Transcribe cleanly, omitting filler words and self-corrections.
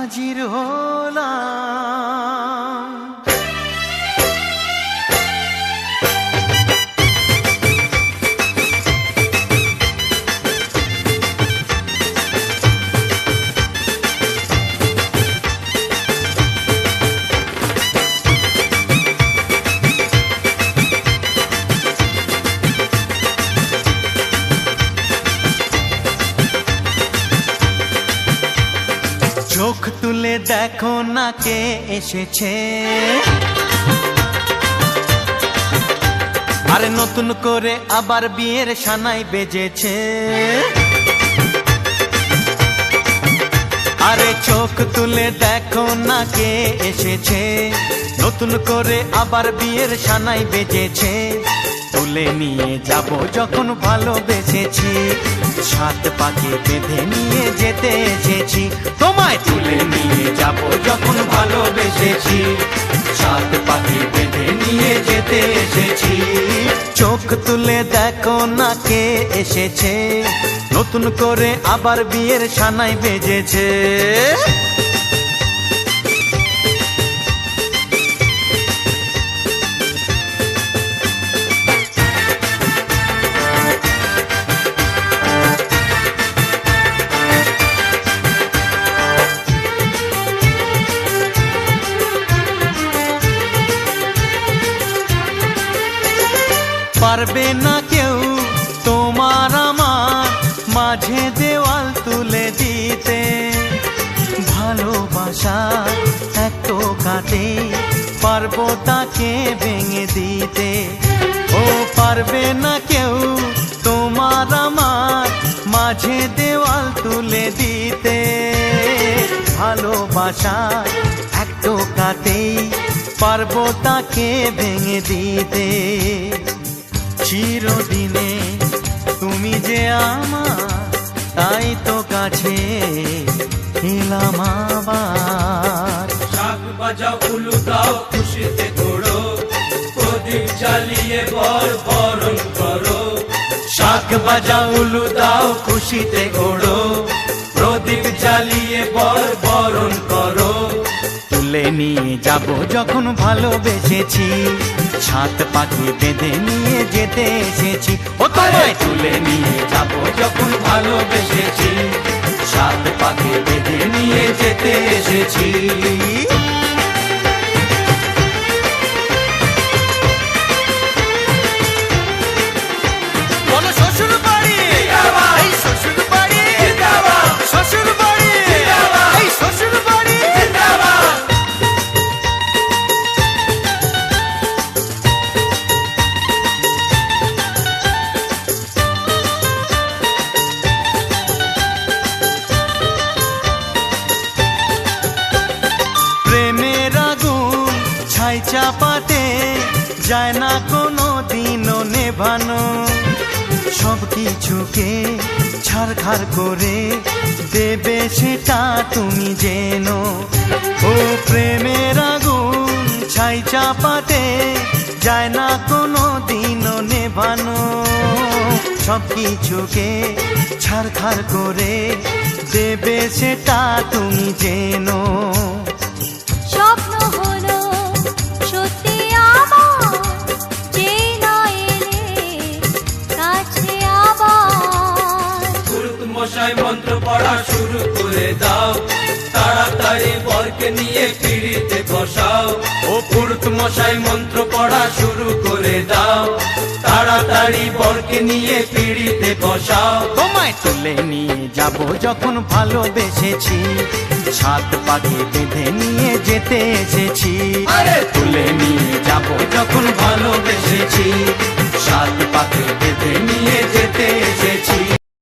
হাজির হলাম। চোখ তুলে দেখো না কে এসেছে, আরে নতুন করে আবার বিয়ের সানাই বেজেছে। আরে চোখ তুলে দেখো না কে এসেছে, নতুন করে আবার বিয়ের সানাই বেজেছে। তুলে নিয়ে যাব যখন ভালোবেসেছি, সাত পাকে বেঁধে নিয়ে যেতে এসেছি। তোমায় তুলে নিয়ে যাব যখন ভালোবেসেছি, সাত পাকে বেঁধে নিয়ে যেতে এসেছি। চোখ তুলে দেখো না কে এসেছে, নতুন করে আবার বিয়ের সানাই বেজেছে। পারবে না কেউ তোমার আমার মাঝে দেওয়াল তুলে দিতে, ভালোবাসা এত কাটে পারবো তাকে ভেঙে দিতে। ও পারবে না কেউ তোমার আমার মাঝে দেওয়াল তুলে দিতে, ভালোবাসা এত কাটে পারবো তাকে ভেঙে দিতে। চিরদিনে তুমি যে আমার, তাই তো কাছে এলাম আবার। শাক বাজাও উলু দাও খুশিতে ঘোড়ো, প্রদীপ জ্বালিয়ে বরণ করো। শাক বাজাও উলু দাও খুশিতে ঘোড়ো, প্রদীপ জ্বালিয়ে বরণ করো। তুলে নিয়ে যাব যখন ভালোবেসেছি, সাত পাখি বেঁধে নিয়ে যেতে এসেছি। ও তোমায় তুলে নিয়ে যাব যখন ভালোবেসেছি, সাত পাখি বেঁধে নিয়ে যেতে এসেছি। শ্বশুর বাড়ি, এই শ্বশুর বাড়ি, শ্বশুর বাড়ি, এই শ্বশুর বাড়ি। প্রেমের আগুন ছাই চাপাতে যায় না কোনো দিনও নেভানো, সব কিছুকে ছাড়খাড় করে দেবে সেটা তুমি জেনো। ও প্রেমের আগুন ছাই চাপাতে যায় না কোনো দিনও নেভানো, সব কিছুকে ছাড়খাড় করে দেবে সেটা তুমি জেনো। স্বপ্ন হলো সত্যি আমার, যে না এলে কাছে আবার। পুরুত মশাই মন্ত্র পড়া শুরু করে দাও, তাড়াতাড়ি বরকে নিয়ে পিড়িতে বসাও। ও পুরুত মশাই মন্ত্র পড়া শুরু করে দাও, তাড়াতাড়ি বরকে নিয়ে পিড়িতে বসাও। তোমায় তুলে নিয়ে যাব যখন ভালোবেসেছি, সাত পাকে বেঁধে নিয়ে যেতে এসেছি। আরে তুলে নিয়ে যাব যখন ভালোবেসেছি,